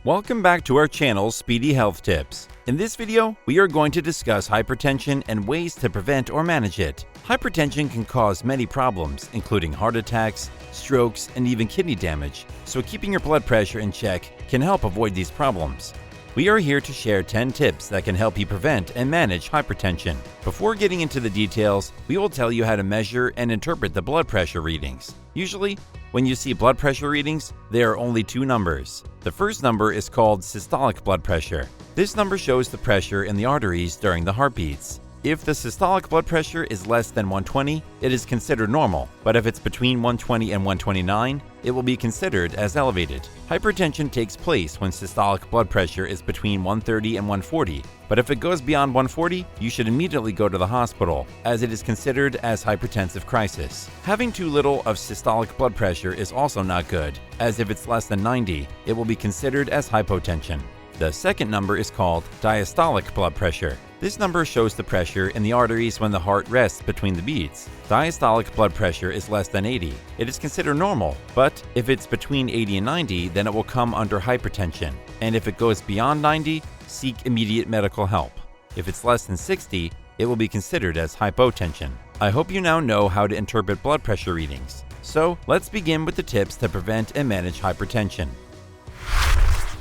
Welcome back to our channel, Speedy Health Tips. In this video, we are going to discuss hypertension and ways to prevent or manage it. Hypertension can cause many problems, including heart attacks, strokes, and even kidney damage, so keeping your blood pressure in check can help avoid these problems. We are here to share 10 tips that can help you prevent and manage hypertension. Before getting into the details, we will tell you how to measure and interpret the blood pressure readings. Usually, when you see blood pressure readings, there are only two numbers. The first number is called systolic blood pressure. This number shows the pressure in the arteries during the heartbeats. If the systolic blood pressure is less than 120, it is considered normal, but if it's between 120 and 129, it will be considered as elevated. Hypertension takes place when systolic blood pressure is between 130 and 140, but if it goes beyond 140, you should immediately go to the hospital, as it is considered as hypertensive crisis. Having too little of systolic blood pressure is also not good, as if it's less than 90, it will be considered as hypotension. The second number is called diastolic blood pressure. This number shows the pressure in the arteries when the heart rests between the beats. Diastolic blood pressure is less than 80. It is considered normal, but if it's between 80 and 90, then it will come under hypertension. And if it goes beyond 90, seek immediate medical help. If it's less than 60, it will be considered as hypotension. I hope you now know how to interpret blood pressure readings. So let's begin with the tips to prevent and manage hypertension.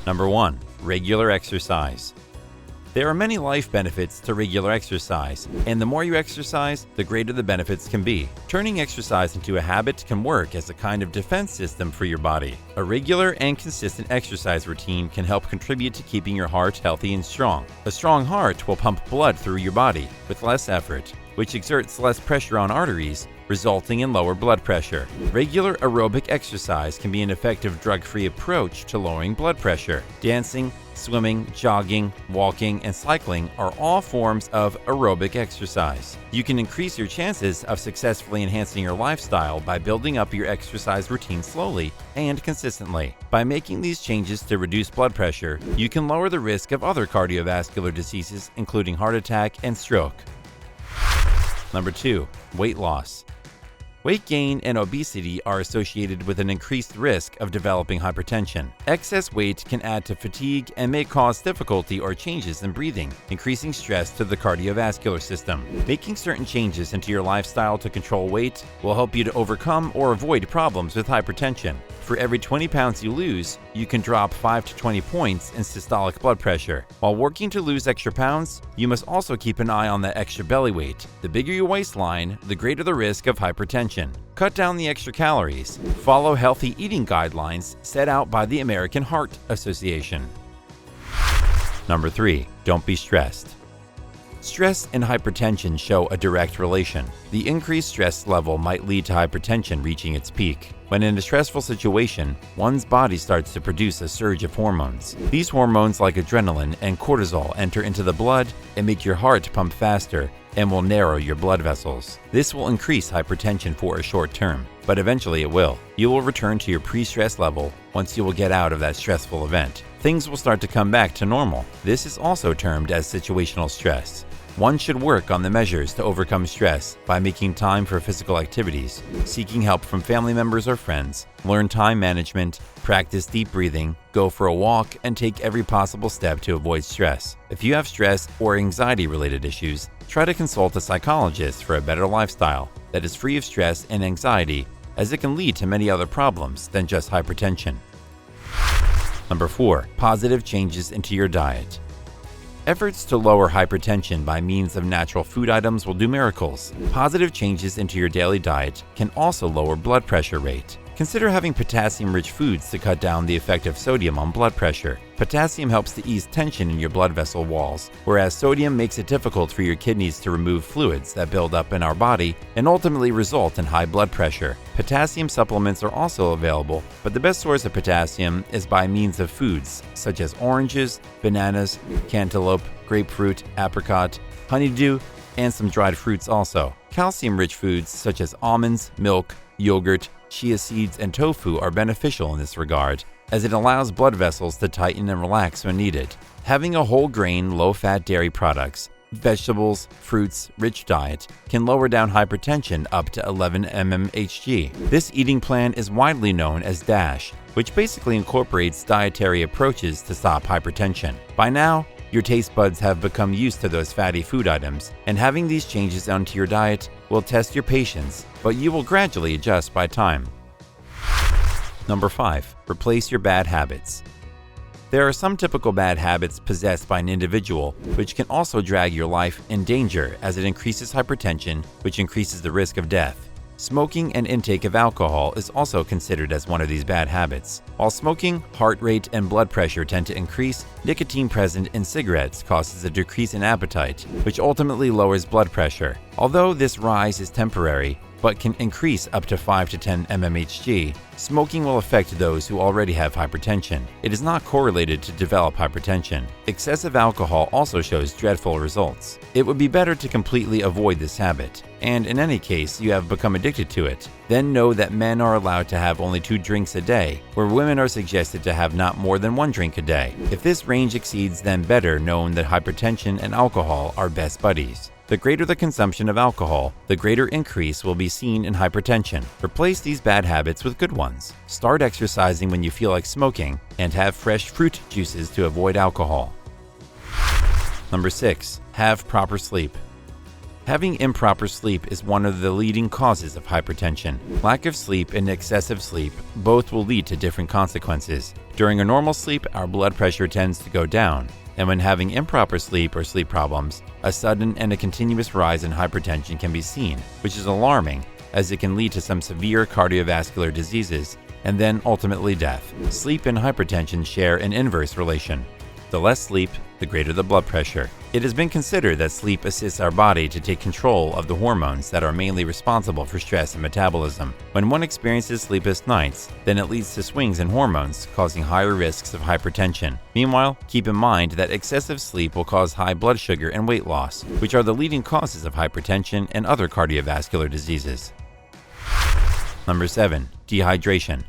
Number 1. Regular exercise. There are many life benefits to regular exercise, and the more you exercise, the greater the benefits can be. Turning exercise into a habit can work as a kind of defense system for your body. A regular and consistent exercise routine can help contribute to keeping your heart healthy and strong. A strong heart will pump blood through your body with less effort, which exerts less pressure on arteries, resulting in lower blood pressure. Regular aerobic exercise can be an effective drug-free approach to lowering blood pressure. Dancing, swimming, jogging, walking, and cycling are all forms of aerobic exercise. You can increase your chances of successfully enhancing your lifestyle by building up your exercise routine slowly and consistently. By making these changes to reduce blood pressure, you can lower the risk of other cardiovascular diseases, including heart attack and stroke. Number 2. Weight loss. Weight gain and obesity are associated with an increased risk of developing hypertension. Excess weight can add to fatigue and may cause difficulty or changes in breathing, increasing stress to the cardiovascular system. Making certain changes into your lifestyle to control weight will help you to overcome or avoid problems with hypertension. For every 20 pounds you lose, you can drop 5 to 20 points in systolic blood pressure. While working to lose extra pounds, you must also keep an eye on that extra belly weight. The bigger your waistline, the greater the risk of hypertension. Cut down the extra calories. Follow healthy eating guidelines set out by the American Heart Association. Number 3. Don't be stressed. Stress and hypertension show a direct relation. The increased stress level might lead to hypertension reaching its peak. When in a stressful situation, one's body starts to produce a surge of hormones. These hormones, like adrenaline and cortisol, enter into the blood and make your heart pump faster and will narrow your blood vessels. This will increase hypertension for a short term, but eventually it will. You will return to your pre-stress level once you will get out of that stressful event. Things will start to come back to normal. This is also termed as situational stress. One should work on the measures to overcome stress by making time for physical activities, seeking help from family members or friends, learn time management, practice deep breathing, go for a walk, and take every possible step to avoid stress. If you have stress or anxiety-related issues, try to consult a psychologist for a better lifestyle that is free of stress and anxiety, as it can lead to many other problems than just hypertension. Number 4. Positive changes into your diet. Efforts to lower hypertension by means of natural food items will do miracles. Positive changes into your daily diet can also lower blood pressure rate. Consider having potassium-rich foods to cut down the effect of sodium on blood pressure. Potassium helps to ease tension in your blood vessel walls, whereas sodium makes it difficult for your kidneys to remove fluids that build up in our body and ultimately result in high blood pressure. Potassium supplements are also available, but the best source of potassium is by means of foods such as oranges, bananas, cantaloupe, grapefruit, apricot, honeydew, and some dried fruits also. Calcium-rich foods such as almonds, milk, yogurt, chia seeds, and tofu are beneficial in this regard, as it allows blood vessels to tighten and relax when needed. Having a whole grain, low-fat dairy products Vegetables, fruits, rich diet can lower down hypertension up to 11 mmHg. This eating plan is widely known as DASH, which basically incorporates dietary approaches to stop hypertension. By now, your taste buds have become used to those fatty food items, and having these changes onto your diet will test your patience, but you will gradually adjust by time. Number 5. Replace your bad habits. There are some typical bad habits possessed by an individual, which can also drag your life in danger as it increases hypertension, which increases the risk of death. Smoking and intake of alcohol is also considered as one of these bad habits. While smoking, heart rate and blood pressure tend to increase, nicotine present in cigarettes causes a decrease in appetite, which ultimately lowers blood pressure. Although this rise is temporary, but can increase up to 5 to 10 mmHg, smoking will affect those who already have hypertension. It is not correlated to develop hypertension. Excessive alcohol also shows dreadful results. It would be better to completely avoid this habit, and in any case you have become addicted to it, then know that men are allowed to have only 2 drinks a day, where women are suggested to have not more than 1 drink a day. If this range exceeds, then better known that hypertension and alcohol are best buddies. The greater the consumption of alcohol, the greater increase will be seen in hypertension. Replace these bad habits with good ones. Start exercising when you feel like smoking, and have fresh fruit juices to avoid alcohol. Number 6. Have proper sleep. Having improper sleep is one of the leading causes of hypertension. Lack of sleep and excessive sleep both will lead to different consequences. During a normal sleep, our blood pressure tends to go down, and when having improper sleep or sleep problems, a sudden and a continuous rise in hypertension can be seen, which is alarming as it can lead to some severe cardiovascular diseases and then ultimately death. Sleep and hypertension share an inverse relation. The less sleep, the greater the blood pressure. It has been considered that sleep assists our body to take control of the hormones that are mainly responsible for stress and metabolism. When one experiences sleepless nights, then it leads to swings in hormones, causing higher risks of hypertension. Meanwhile, keep in mind that excessive sleep will cause high blood sugar and weight loss, which are the leading causes of hypertension and other cardiovascular diseases. Number 7. Dehydration.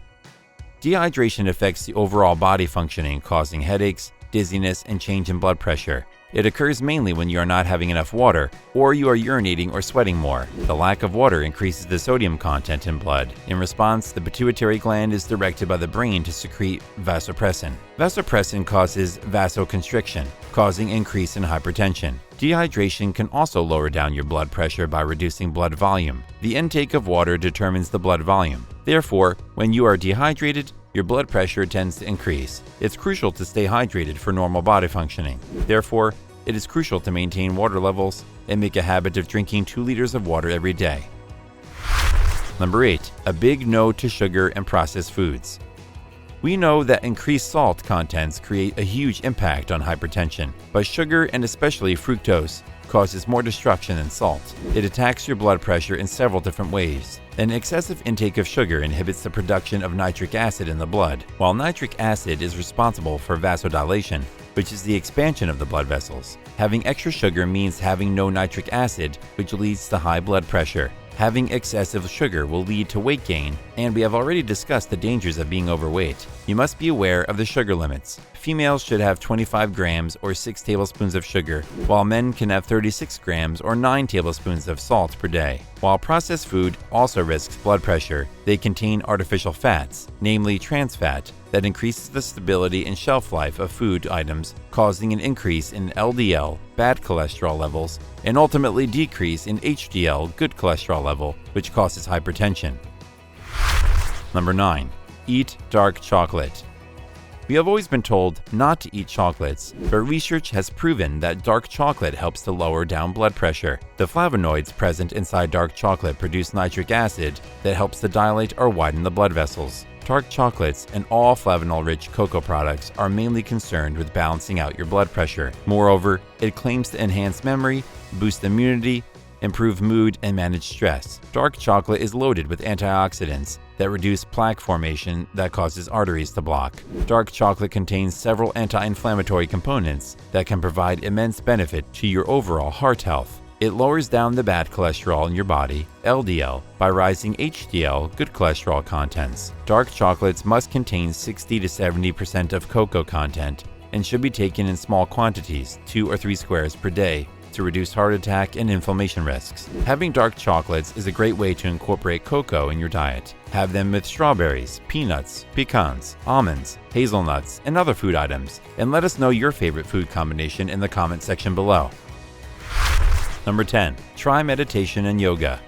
Dehydration affects the overall body functioning, causing headaches, dizziness, and change in blood pressure. It occurs mainly when you are not having enough water or you are urinating or sweating more. The lack of water increases the sodium content in blood. In response, the pituitary gland is directed by the brain to secrete vasopressin. Vasopressin causes vasoconstriction, causing increase in hypertension. Dehydration can also lower down your blood pressure by reducing blood volume. The intake of water determines the blood volume. Therefore, when you are dehydrated, your blood pressure tends to increase. It's crucial to stay hydrated for normal body functioning. Therefore, it is crucial to maintain water levels and make a habit of drinking 2 liters of water every day. Number 8. A big no to sugar and processed foods. We know that increased salt contents create a huge impact on hypertension, but sugar, and especially fructose, causes more destruction than salt. It attacks your blood pressure in several different ways. An excessive intake of sugar inhibits the production of nitric acid in the blood. While nitric acid is responsible for vasodilation, which is the expansion of the blood vessels, having extra sugar means having no nitric acid, which leads to high blood pressure. Having excessive sugar will lead to weight gain, and we have already discussed the dangers of being overweight. You must be aware of the sugar limits. Females should have 25 grams or 6 tablespoons of sugar, while men can have 36 grams or 9 tablespoons of salt per day. While processed food also risks blood pressure, they contain artificial fats, namely trans fat, that increases the stability and shelf life of food items, causing an increase in LDL, bad cholesterol levels, and ultimately decrease in HDL, good cholesterol level, which causes hypertension. Number 9. Eat dark chocolate. We have always been told not to eat chocolates, but research has proven that dark chocolate helps to lower down blood pressure. The flavonoids present inside dark chocolate produce nitric acid that helps to dilate or widen the blood vessels. Dark chocolates and all flavanol-rich cocoa products are mainly concerned with balancing out your blood pressure. Moreover, it claims to enhance memory, boost immunity, improve mood, and manage stress. Dark chocolate is loaded with antioxidants that reduce plaque formation that causes arteries to block. Dark chocolate contains several anti-inflammatory components that can provide immense benefit to your overall heart health. It lowers down the bad cholesterol in your body, LDL, by rising HDL, good cholesterol contents. Dark chocolates must contain 60 to 70% of cocoa content and should be taken in small quantities, 2 or 3 squares per day, to reduce heart attack and inflammation risks. Having dark chocolates is a great way to incorporate cocoa in your diet. Have them with strawberries, peanuts, pecans, almonds, hazelnuts, and other food items, and let us know your favorite food combination in the comment section below. Number 10. Try meditation and yoga.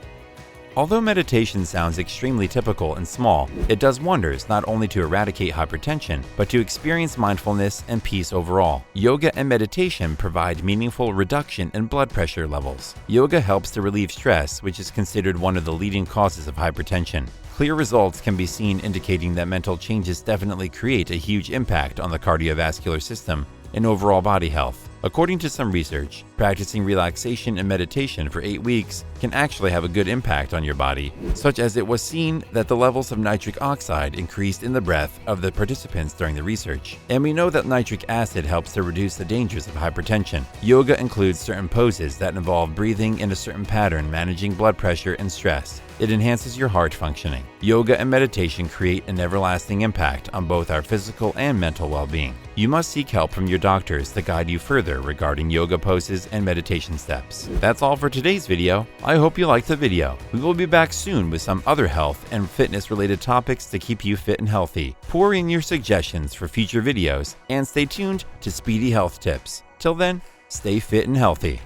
Although meditation sounds extremely typical and small, it does wonders not only to eradicate hypertension, but to experience mindfulness and peace overall. Yoga and meditation provide meaningful reduction in blood pressure levels. Yoga helps to relieve stress, which is considered one of the leading causes of hypertension. Clear results can be seen indicating that mental changes definitely create a huge impact on the cardiovascular system and overall body health. According to some research, practicing relaxation and meditation for 8 weeks can actually have a good impact on your body, such as it was seen that the levels of nitric oxide increased in the breath of the participants during the research. And we know that nitric acid helps to reduce the dangers of hypertension. Yoga includes certain poses that involve breathing in a certain pattern, managing blood pressure and stress. It enhances your heart functioning. Yoga and meditation create an everlasting impact on both our physical and mental well-being. You must seek help from your doctors to guide you further regarding yoga poses and meditation steps. That's all for today's video. I hope you liked the video. We will be back soon with some other health and fitness related topics to keep you fit and healthy. Pour in your suggestions for future videos and stay tuned to Speedy Health Tips. Till then, stay fit and healthy.